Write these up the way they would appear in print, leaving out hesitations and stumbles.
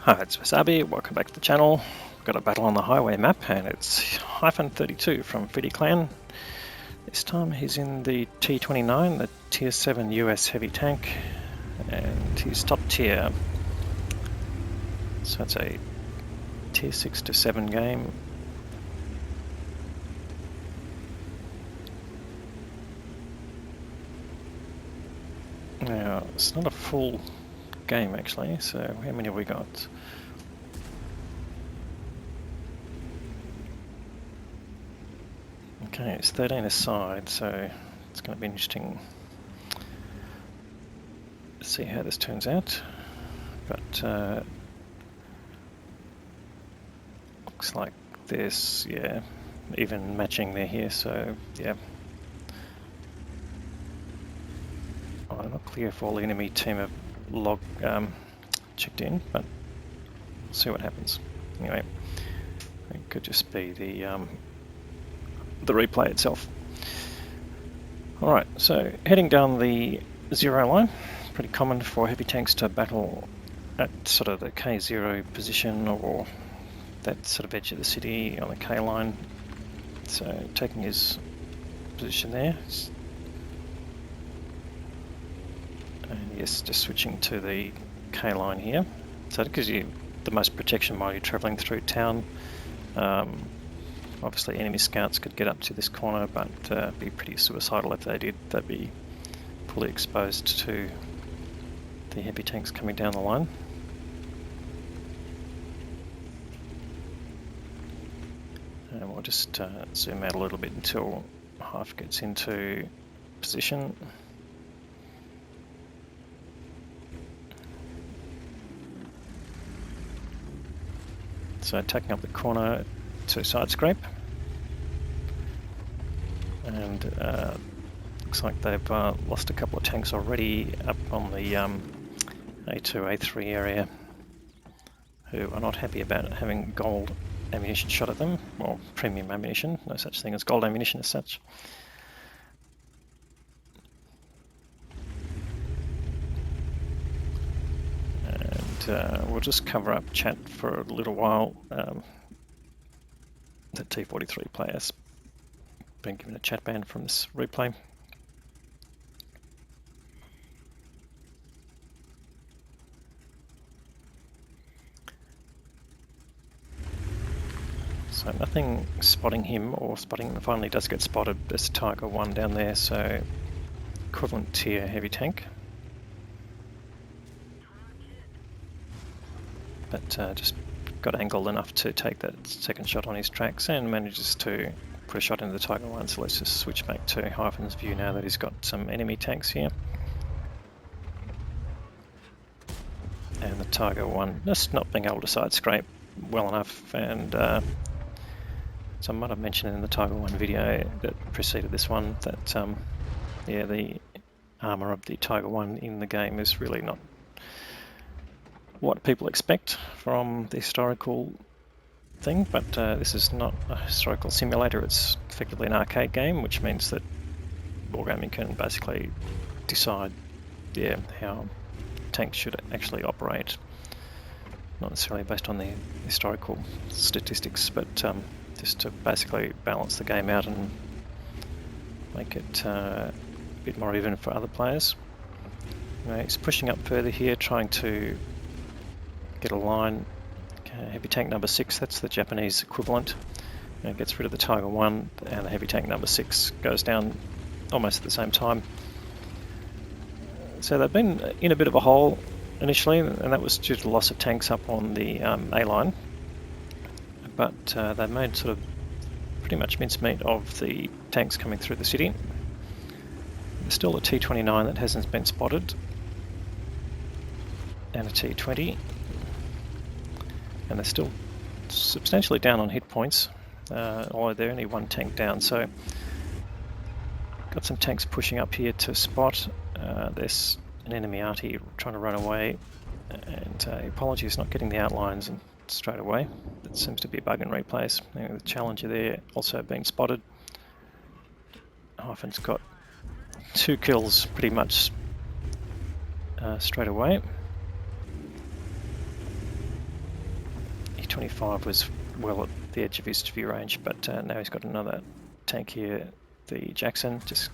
Hi, it's Wasabi. Welcome back to the channel. We've got a battle on the highway map, and it's Hyphen32 from Fiddy Clan. This time he's in the T29, the Tier 7 US heavy tank, and he's top tier. So it's a Tier 6 to 7 game. Now, it's not a full game actually, so how many have we got? Okay, it's 13 aside, so it's going to be interesting to see how this turns out. But looks like there's, yeah, even matching there here, so yeah. I'm not clear if all the enemy team have checked in, but we'll see what happens. Anyway, it could just be the replay itself. Alright, so heading down the 0 line, pretty common for heavy tanks to battle at sort of the K0 position or that sort of edge of the city on the K line. So taking his position there. And yes, just switching to the K line here. So it gives you the most protection while you're travelling through town. Obviously enemy scouts could get up to this corner, but be pretty suicidal if they did. They'd be fully exposed to the heavy tanks coming down the line. And we'll just zoom out a little bit until Hyph gets into position. So taking up the corner to side scrape, and looks like they've lost a couple of tanks already up on the A2, A3 area, who are not happy about having gold ammunition shot at them, or premium ammunition, no such thing as gold ammunition as such. And we'll just cover up chat for a little while. The T43 player's been given a chat ban from this replay. So nothing spotting him or spotting him. Finally does get spotted. There's Tiger 1 down there, so equivalent tier heavy tank. But just got angled enough to take that second shot on his tracks and manages to put a shot into the Tiger 1. So let's just switch back to Hyphen's view now that he's got some enemy tanks here. And the Tiger 1 just not being able to side scrape well enough, and so I might have mentioned in the Tiger 1 video that preceded this one that yeah, the armour of the Tiger 1 in the game is really not what people expect from the historical thing, but this is not a historical simulator, it's effectively an arcade game, which means that wargaming can basically decide, yeah, how tanks should actually operate, not necessarily based on the historical statistics, but just to basically balance the game out and make it a bit more even for other players. Anyway, he's pushing up further here, trying to get a line. Heavy tank number 6, that's the Japanese equivalent. And gets rid of the Tiger 1, and the heavy tank number 6 goes down almost at the same time. So they've been in a bit of a hole initially, and that was due to the loss of tanks up on the A line. But they made sort of pretty much mincemeat of the tanks coming through the city. There's still a T29 that hasn't been spotted, and a T20. And they're still substantially down on hit points, although they're only one tank down. So got some tanks pushing up here to spot. There's an enemy arty trying to run away, and apologies not getting the outlines and straight away. That seems to be a bug in replays. The Challenger there also being spotted. Hyphen's got 2 kills pretty much straight away. T29 was well at the edge of his view range, but now he's got another tank here. The Jackson just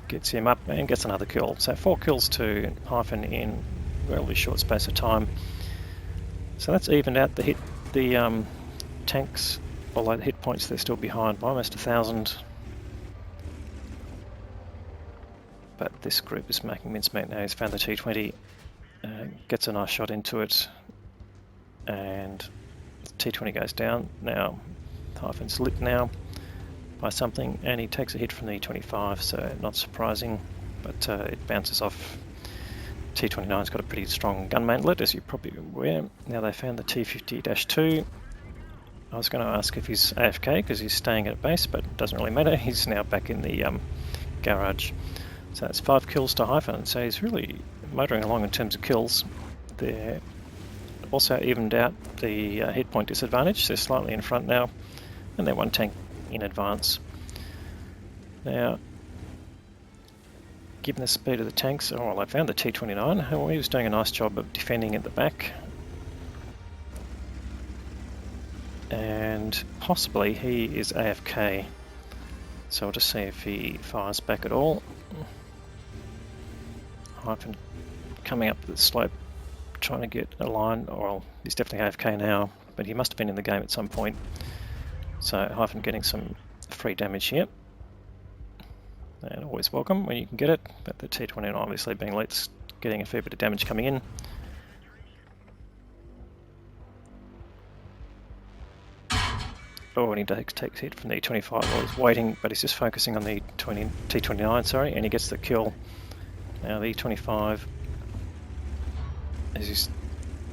gets him up and gets another kill. So 4 kills to Hyphen in a relatively short space of time. So that's evened out the tanks, although the hit points they're still behind by almost 1,000. But this group is making mincemeat now. He's found the T20, gets a nice shot into it, and T20 goes down. Now Hyphen's lit now by something, and he takes a hit from the E25, so not surprising, but it bounces off. T29's got a pretty strong gun mantlet, as you're probably aware. Now they found the T50-2. I was going to ask if he's AFK because he's staying at base, but it doesn't really matter. He's now back in the garage. So that's 5 kills to Hyphen, so he's really motoring along in terms of kills. They're also evened out the hit point disadvantage. They're slightly in front now, and they're 1 tank in advance. Now, given the speed of the tanks, oh well, I found the T29. Well, he was doing a nice job of defending at the back. And possibly he is AFK. So I'll just see if he fires back at all. Hyphen coming up the slope, trying to get a line. Well, he's definitely AFK now, but he must have been in the game at some point. So Hyphen getting some free damage here. And always welcome when you can get it, but the T29 obviously being late, getting a fair bit of damage coming in. Oh, and he takes a hit from the E25 while he's waiting, but he's just focusing on the T29, sorry, and he gets the kill. Now the E25, as he's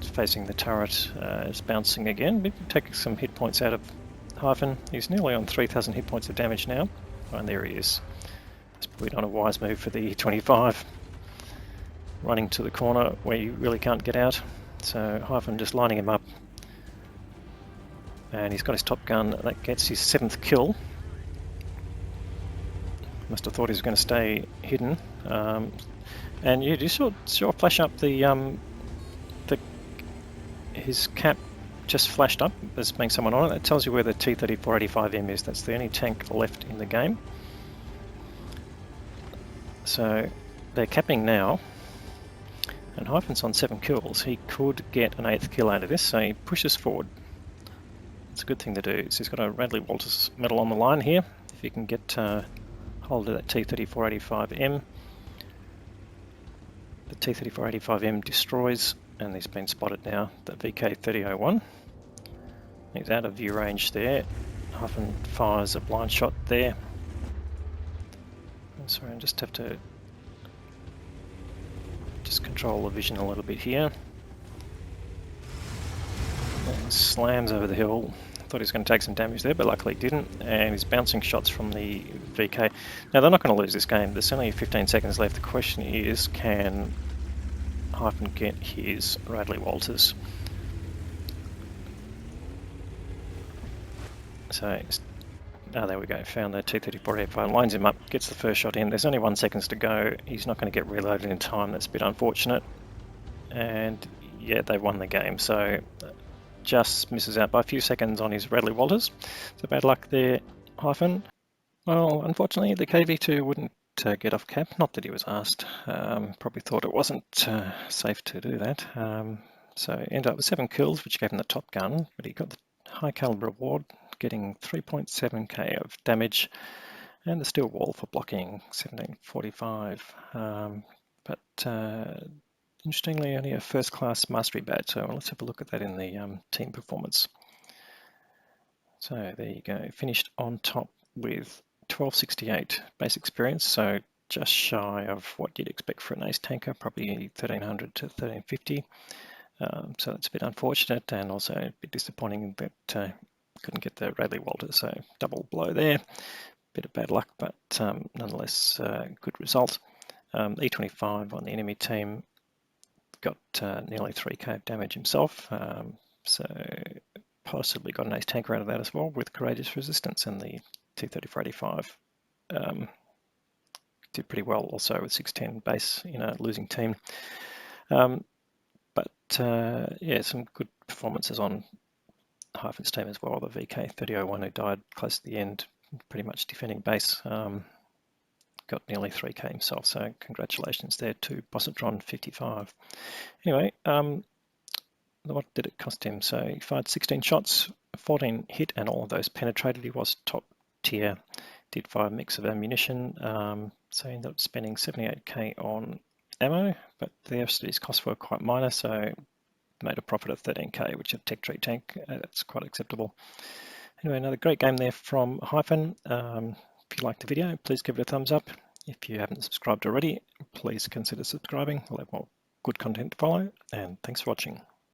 facing the turret, is bouncing again, taking some hit points out of Hyphen. He's nearly on 3,000 hit points of damage now. Oh, and there he is. It's probably not a wise move for the E25. Running to the corner where you really can't get out. So Hyphen just lining him up. And he's got his top gun, that gets his 7th kill. Must have thought he was going to stay hidden. And you saw flash up his cap just flashed up as being someone on it. That tells you where the T3485M is. That's the only tank left in the game. So they're capping now. And Hyphen's on 7 kills. He could get an 8th kill out of this, so he pushes forward. It's a good thing to do. So he's got a Radley Walters medal on the line here. If you can get hold of that T3485M. The T3485M destroys, and he's been spotted now, the VK3001. He's out of view range there. Hyphen fires a blind shot there. I'm sorry, I just have to control the vision a little bit here. And slams over the hill. Thought he was going to take some damage there, but luckily didn't. And he's bouncing shots from the VK. Now they're not going to lose this game. There's only 15 seconds left. The question is, can Hyphen get his Radley Walters? So, there we go. Found the T3485, lines him up, gets the first shot in. There's only 1 second to go. He's not going to get reloaded in time. That's a bit unfortunate. And yeah, they won the game. So just misses out by a few seconds on his Radley Walters. So bad luck there, Hyphen. Well, unfortunately, the KV2 wouldn't get off cap. Not that he was asked. Probably thought it wasn't safe to do that. So ended up with 7 kills, which gave him the top gun, but he got the high caliber award, getting 3.7k of damage, and the steel wall for blocking 1745. But interestingly, only a first class mastery badge, so let's have a look at that in the team performance. So there you go, finished on top with 1268 base experience, so just shy of what you'd expect for an ace tanker, probably 1300 to 1350. So that's a bit unfortunate, and also a bit disappointing that couldn't get the Radley Walters, so double blow there. Bit of bad luck, but nonetheless good result. E25 on the enemy team got nearly 3k of damage himself, so possibly got an ace tanker out of that as well with Courageous Resistance, and the T3485 did pretty well also with 610 base in a losing team. But yeah, some good performances on Hyphen's team as well, the VK3001 who died close to the end, pretty much defending base. Got nearly 3k himself, so congratulations there to Bossatron55. Anyway, what did it cost him? So he fired 16 shots, 14 hit, and all of those penetrated. He was top tier, did fire a mix of ammunition, so he ended up spending 78k on ammo, but the rest of his costs were quite minor, so made a profit of 13k, which of Tech Tree Tank, that's quite acceptable. Anyway, another great game there from Hyphen. If you liked the video, please give it a thumbs up. If you haven't subscribed already, please consider subscribing. We'll have more good content to follow, and thanks for watching.